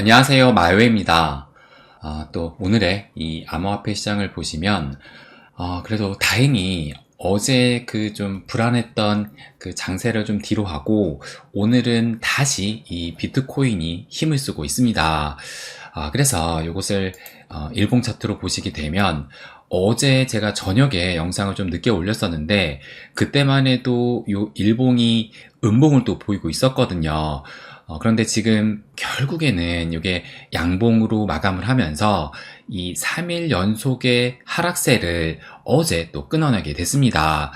안녕하세요. 마요입니다. 또 오늘의 이 암호화폐 시장을 보시면 그래도 다행히 어제 그 좀 불안했던 그 장세를 좀 뒤로 하고 오늘은 다시 이 비트코인이 힘을 쓰고 있습니다. 그래서 이것을 일봉 차트로 보시게 되면 어제 제가 저녁에 영상을 좀 늦게 올렸었는데 그때만 해도 요 일봉이 음봉을 또 보이고 있었거든요. 그런데 지금 결국에는 이게 양봉으로 마감을 하면서 이 3일 연속의 하락세를 어제 또 끊어내게 됐습니다.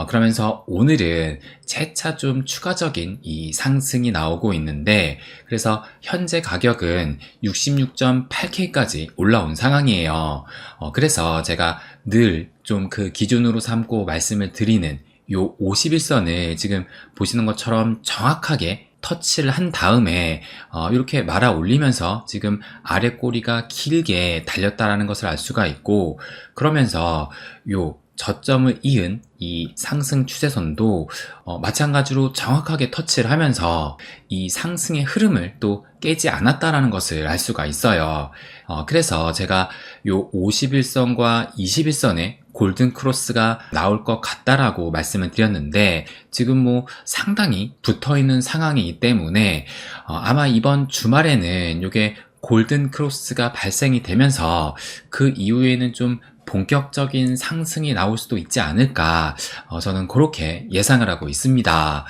그러면서 오늘은 재차 좀 추가적인 이 상승이 나오고 있는데 그래서 현재 가격은 66.8K까지 올라온 상황이에요. 그래서 제가 늘 좀 그 기준으로 삼고 말씀을 드리는 요 51선을 지금 보시는 것처럼 정확하게 터치를 한 다음에 이렇게 말아 올리면서 지금 아래 꼬리가 길게 달렸다라는 것을 알 수가 있고, 그러면서 요 저점을 이은 이 상승 추세선도 마찬가지로 정확하게 터치를 하면서 이 상승의 흐름을 또 깨지 않았다라는 것을 알 수가 있어요. 그래서 제가 요 51선과 21선의 골든 크로스가 나올 것 같다라고 말씀을 드렸는데 지금 뭐 상당히 붙어 있는 상황이기 때문에 아마 이번 주말에는 이게 골든 크로스가 발생이 되면서 그 이후에는 좀 본격적인 상승이 나올 수도 있지 않을까 저는 그렇게 예상을 하고 있습니다.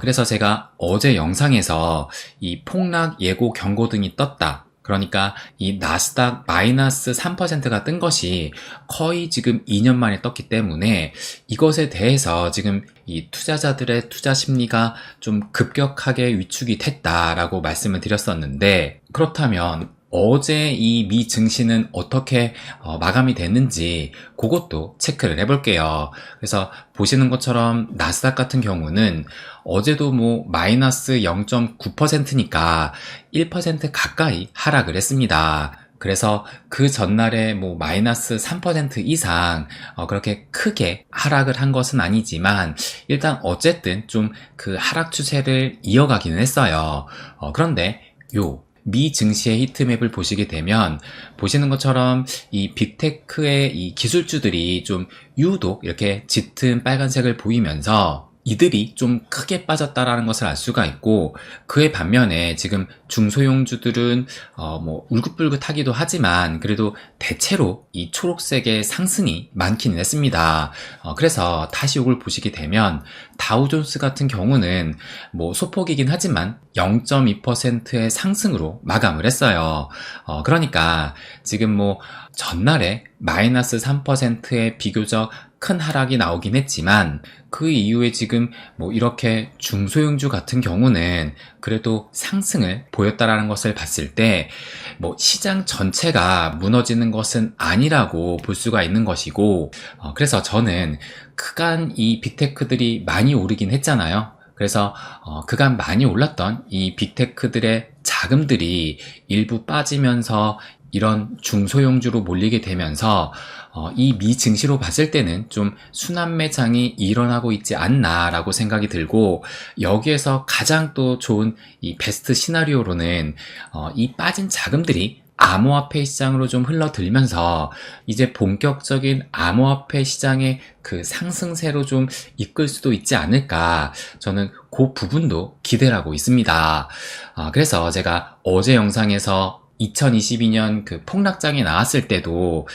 그래서 제가 어제 영상에서 이 폭락 예고 경고등이 떴다. 그러니까 이 나스닥 마이너스 3%가 뜬 것이 거의 지금 2년 만에 떴기 때문에 이것에 대해서 지금 이 투자자들의 투자 심리가 좀 급격하게 위축이 됐다라고 말씀을 드렸었는데, 그렇다면 어제 이 미 증시는 어떻게 마감이 됐는지 그것도 체크를 해볼게요. 그래서 보시는 것처럼 나스닥 같은 경우는 어제도 뭐 마이너스 0.9%니까 1% 가까이 하락을 했습니다. 그래서 그 전날에 뭐 마이너스 3% 이상 그렇게 크게 하락을 한 것은 아니지만 일단 어쨌든 좀 그 하락 추세를 이어가기는 했어요. 그런데 미 증시의 히트맵을 보시게 되면 보시는 것처럼 이 빅테크의 이 기술주들이 좀 유독 이렇게 짙은 빨간색을 보이면서 이들이 좀 크게 빠졌다라는 것을 알 수가 있고, 그에 반면에 지금 중소형주들은 뭐 울긋불긋하기도 하지만 그래도 대체로 이 초록색의 상승이 많기는 했습니다. 그래서 다시 이걸 보시게 되면 다우존스 같은 경우는 뭐 소폭이긴 하지만 0.2%의 상승으로 마감을 했어요. 그러니까 지금 뭐 전날에 마이너스 3%의 비교적 큰 하락이 나오긴 했지만 그 이후에 지금 뭐 이렇게 중소형주 같은 경우는 그래도 상승을 보였다라는 것을 봤을 때 뭐 시장 전체가 무너지는 것은 아니라고 볼 수가 있는 것이고, 그래서 저는 그간 이 빅테크들이 많이 오르긴 했잖아요. 그래서 그간 많이 올랐던 이 빅테크들의 자금들이 일부 빠지면서 이런 중소형주로 몰리게 되면서 이 미 증시로 봤을 때는 좀 순환 매장이 일어나고 있지 않나라고 생각이 들고, 여기에서 가장 또 좋은 이 베스트 시나리오로는 이 빠진 자금들이 암호화폐 시장으로 좀 흘러들면서 이제 본격적인 암호화폐 시장의 그 상승세로 좀 이끌 수도 있지 않을까, 저는 그 부분도 기대를 하고 있습니다. 그래서 제가 어제 영상에서 2022년 그 폭락장이 나왔을 때도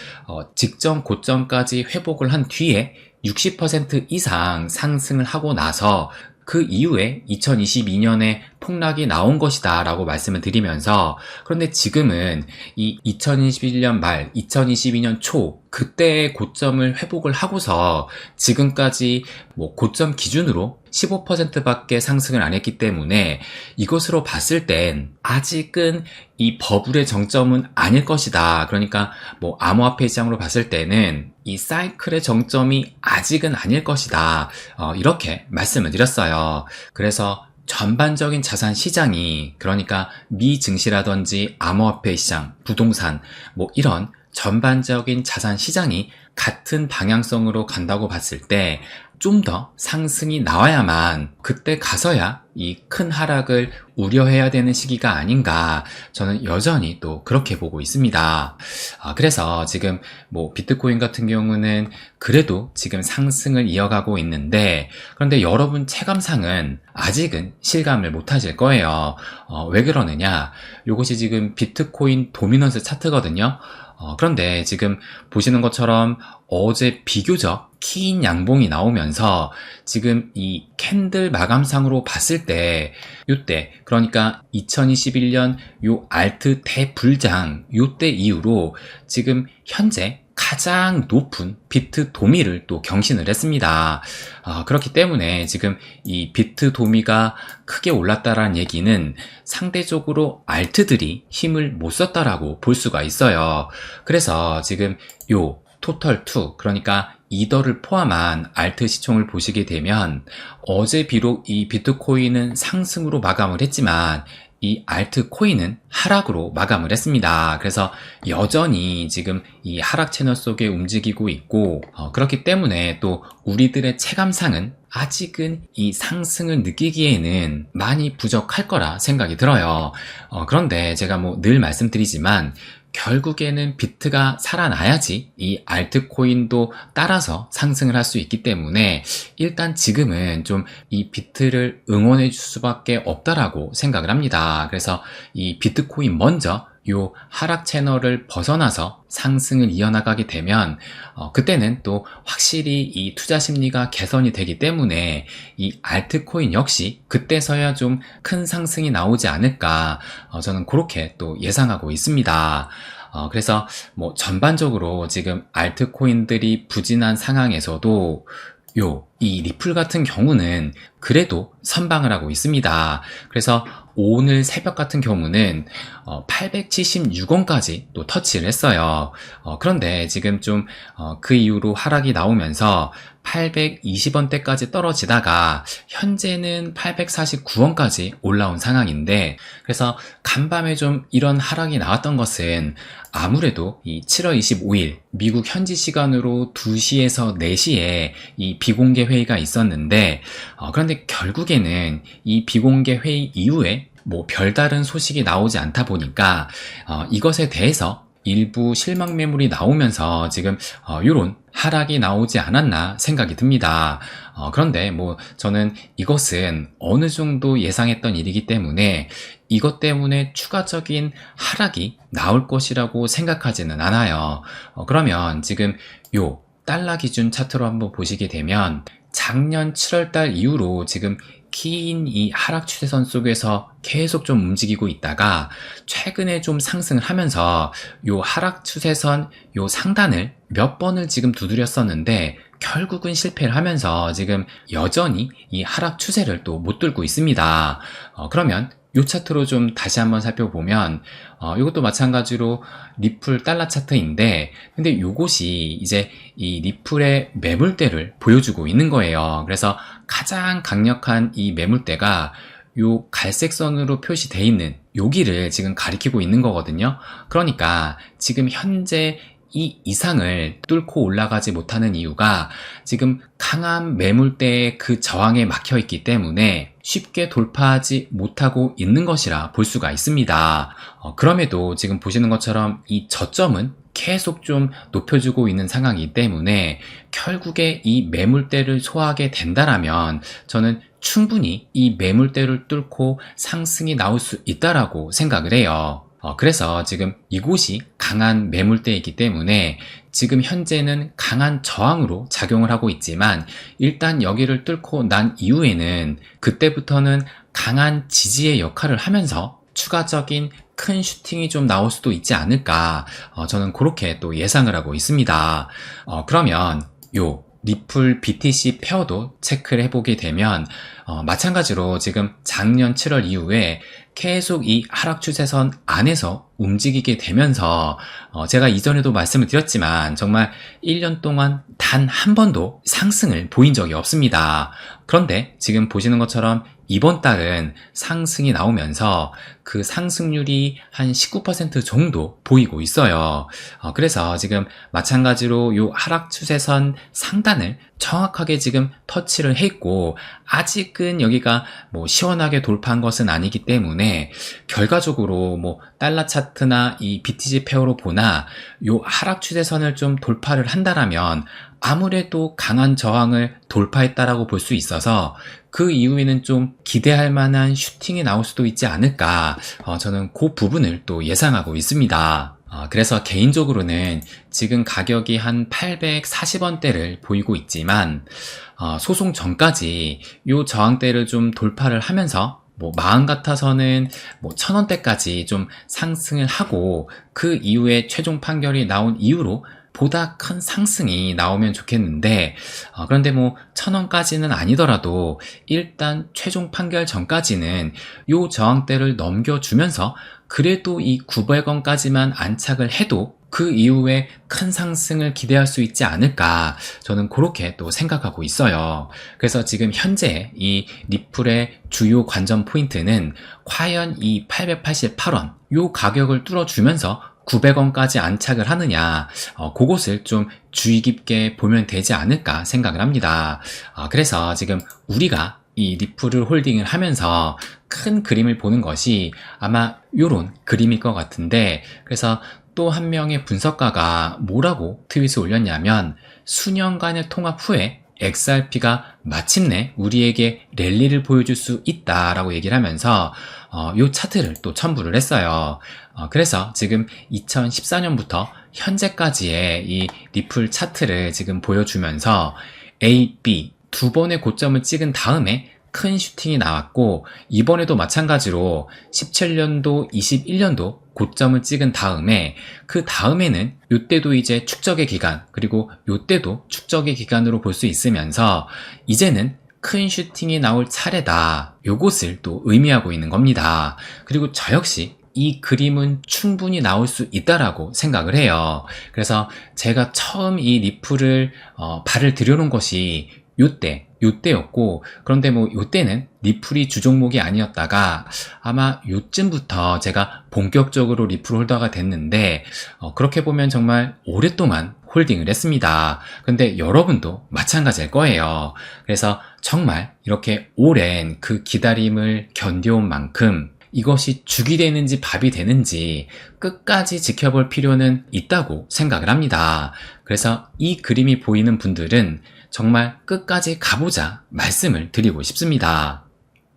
직전 고점까지 회복을 한 뒤에 60% 이상 상승을 하고 나서 그 이후에 2022년에 폭락이 나온 것이다 라고 말씀을 드리면서, 그런데 지금은 이 2021년 말 2022년 초 그때의 고점을 회복을 하고서 지금까지 뭐 고점 기준으로 15%밖에 상승을 안 했기 때문에 이것으로 봤을 땐 아직은 이 버블의 정점은 아닐 것이다. 그러니까 뭐 암호화폐 시장으로 봤을 때는 이 사이클의 정점이 아직은 아닐 것이다. 이렇게 말씀을 드렸어요. 그래서 전반적인 자산 시장이, 그러니까 미 증시라든지 암호화폐 시장, 부동산 뭐 이런 전반적인 자산 시장이 같은 방향성으로 간다고 봤을 때 좀 더 상승이 나와야만 그때 가서야 이 큰 하락을 우려해야 되는 시기가 아닌가, 저는 여전히 또 그렇게 보고 있습니다. 그래서 지금 뭐 비트코인 같은 경우는 그래도 지금 상승을 이어가고 있는데, 그런데 여러분 체감상은 아직은 실감을 못 하실 거예요. 왜 그러느냐, 요것이 지금 비트코인 도미넌스 차트거든요. 그런데 지금 보시는 것처럼 어제 비교적 긴 양봉이 나오면서 지금 이 캔들 마감상으로 봤을 때 요때, 그러니까 2021년 요 알트 대불장 요때 이후로 지금 현재 가장 높은 비트 도미를 또 경신을 했습니다. 그렇기 때문에 지금 이 비트 도미가 크게 올랐다라는 얘기는 상대적으로 알트들이 힘을 못 썼다라고 볼 수가 있어요. 그래서 지금 요 토털2, 그러니까 이더를 포함한 알트 시총을 보시게 되면 어제 비록 이 비트코인은 상승으로 마감을 했지만 이 알트 코인은 하락으로 마감을 했습니다. 그래서 여전히 지금 이 하락 채널 속에 움직이고 있고, 그렇기 때문에 또 우리들의 체감상은 아직은 이 상승을 느끼기에는 많이 부족할 거라 생각이 들어요. 그런데 제가 뭐 늘 말씀드리지만 결국에는 비트가 살아나야지 이 알트코인도 따라서 상승을 할 수 있기 때문에 일단 지금은 좀 이 비트를 응원해 줄 수밖에 없다라고 생각을 합니다. 그래서 이 비트코인 먼저 요 하락 채널을 벗어나서 상승을 이어나가게 되면 그때는 또 확실히 이 투자 심리가 개선이 되기 때문에 이 알트코인 역시 그때서야 좀 큰 상승이 나오지 않을까, 저는 그렇게 또 예상하고 있습니다. 그래서 뭐 전반적으로 지금 알트코인들이 부진한 상황에서도 이 리플 같은 경우는 그래도 선방을 하고 있습니다. 그래서 오늘 새벽 같은 경우는 876원까지 또 터치를 했어요. 그런데 지금 좀 그 이후로 하락이 나오면서 820원대까지 떨어지다가 현재는 849원까지 올라온 상황인데, 그래서 간밤에 좀 이런 하락이 나왔던 것은 아무래도 이 7월 25일 미국 현지 시간으로 2시에서 4시에 이 비공개 회의가 있었는데, 그런데 결국에는 이 비공개 회의 이후에 뭐 별다른 소식이 나오지 않다 보니까 이것에 대해서 일부 실망 매물이 나오면서 지금 이런 하락이 나오지 않았나 생각이 듭니다. 그런데 뭐 저는 이것은 어느 정도 예상했던 일이기 때문에 이것 때문에 추가적인 하락이 나올 것이라고 생각하지는 않아요. 그러면 지금 요 달러 기준 차트로 한번 보시게 되면 작년 7월달 이후로 지금 긴 이 하락 추세선 속에서 계속 좀 움직이고 있다가 최근에 좀 상승을 하면서 요 하락 추세선 요 상단을 몇 번을 지금 두드렸었는데 결국은 실패를 하면서 지금 여전히 이 하락 추세를 또 못 뚫고 있습니다. 그러면 요 차트로 좀 다시 한번 살펴보면 이것도 마찬가지로 리플 달러 차트인데, 근데 요것이 이제 이 리플의 매물대를 보여주고 있는 거예요. 그래서 가장 강력한 이 매물대가 요 갈색 선으로 표시되어 있는 여기를 지금 가리키고 있는 거거든요. 그러니까 지금 현재 이 이상을 뚫고 올라가지 못하는 이유가 지금 강한 매물대의 그 저항에 막혀 있기 때문에 쉽게 돌파하지 못하고 있는 것이라 볼 수가 있습니다. 그럼에도 지금 보시는 것처럼 이 저점은 계속 좀 높여주고 있는 상황이기 때문에 결국에 이 매물대를 소화하게 된다라면 저는 충분히 이 매물대를 뚫고 상승이 나올 수 있다라고 생각을 해요. 그래서 지금 이곳이 강한 매물대이기 때문에 지금 현재는 강한 저항으로 작용을 하고 있지만 일단 여기를 뚫고 난 이후에는 그때부터는 강한 지지의 역할을 하면서 추가적인 큰 슈팅이 좀 나올 수도 있지 않을까, 저는 그렇게 또 예상을 하고 있습니다. 그러면 요 리플 BTC 페어도 체크를 해보게 되면 마찬가지로 지금 작년 7월 이후에 계속 이 하락 추세선 안에서 움직이게 되면서 제가 이전에도 말씀을 드렸지만 정말 1년 동안 단 한 번도 상승을 보인 적이 없습니다. 그런데 지금 보시는 것처럼 이번 달은 상승이 나오면서 그 상승률이 한 19% 정도 보이고 있어요. 그래서 지금 마찬가지로 요 하락 추세선 상단을 정확하게 지금 터치를 했고, 아직은 여기가 뭐 시원하게 돌파한 것은 아니기 때문에 결과적으로 뭐 달러 차트나 이 BTC 페어로 보나 요 하락 추세선을 좀 돌파를 한다라면 아무래도 강한 저항을 돌파했다라고 볼 수 있어서 그 이후에는 좀 기대할 만한 슈팅이 나올 수도 있지 않을까, 저는 그 부분을 또 예상하고 있습니다. 그래서 개인적으로는 지금 가격이 한 840원대를 보이고 있지만 소송 전까지 이 저항대를 좀 돌파를 하면서 뭐 마음 같아서는 뭐 1000원대까지 좀 상승을 하고 그 이후에 최종 판결이 나온 이후로 보다 큰 상승이 나오면 좋겠는데, 그런데 뭐 1000원까지는 아니더라도 일단 최종 판결 전까지는 요 저항대를 넘겨주면서 그래도 이 900원까지만 안착을 해도 그 이후에 큰 상승을 기대할 수 있지 않을까, 저는 그렇게 또 생각하고 있어요. 그래서 지금 현재 이 리플의 주요 관전 포인트는 과연 이 888원 요 가격을 뚫어주면서 900원까지 안착을 하느냐, 그것을 좀 주의 깊게 보면 되지 않을까 생각을 합니다. 그래서 지금 우리가 이 리플을 홀딩을 하면서 큰 그림을 보는 것이 아마 요런 그림일 것 같은데, 그래서 또 한 명의 분석가가 뭐라고 트윗을 올렸냐면, 수년간의 통합 후에 XRP가 마침내 우리에게 랠리를 보여줄 수 있다라고 얘기를 하면서 요 차트를 또 첨부를 했어요. 그래서 지금 2014년부터 현재까지의 이 리플 차트를 지금 보여주면서 A, B 두 번의 고점을 찍은 다음에 큰 슈팅이 나왔고, 이번에도 마찬가지로 17년도, 21년도 고점을 찍은 다음에 그 다음에는 요때도 이제 축적의 기간, 그리고 요때도 축적의 기간으로 볼 수 있으면서 이제는 큰 슈팅이 나올 차례다, 요것을 또 의미하고 있는 겁니다. 그리고 저 역시 이 그림은 충분히 나올 수 있다라고 생각을 해요. 그래서 제가 처음 이 리플을 발을 들여놓은 것이 요때였고, 그런데 뭐 요때는 리플이 주종목이 아니었다가 아마 요쯤부터 제가 본격적으로 리플 홀더가 됐는데, 그렇게 보면 정말 오랫동안 홀딩을 했습니다. 근데 여러분도 마찬가지일 거예요. 그래서 정말 이렇게 오랜 그 기다림을 견뎌온 만큼 이것이 죽이 되는지 밥이 되는지 끝까지 지켜볼 필요는 있다고 생각을 합니다. 그래서 이 그림이 보이는 분들은 정말 끝까지 가보자 말씀을 드리고 싶습니다.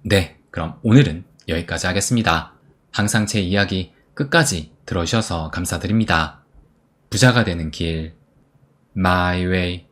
네, 그럼 오늘은 여기까지 하겠습니다. 항상 제 이야기 끝까지 들어주셔서 감사드립니다. 부자가 되는 길, My Way.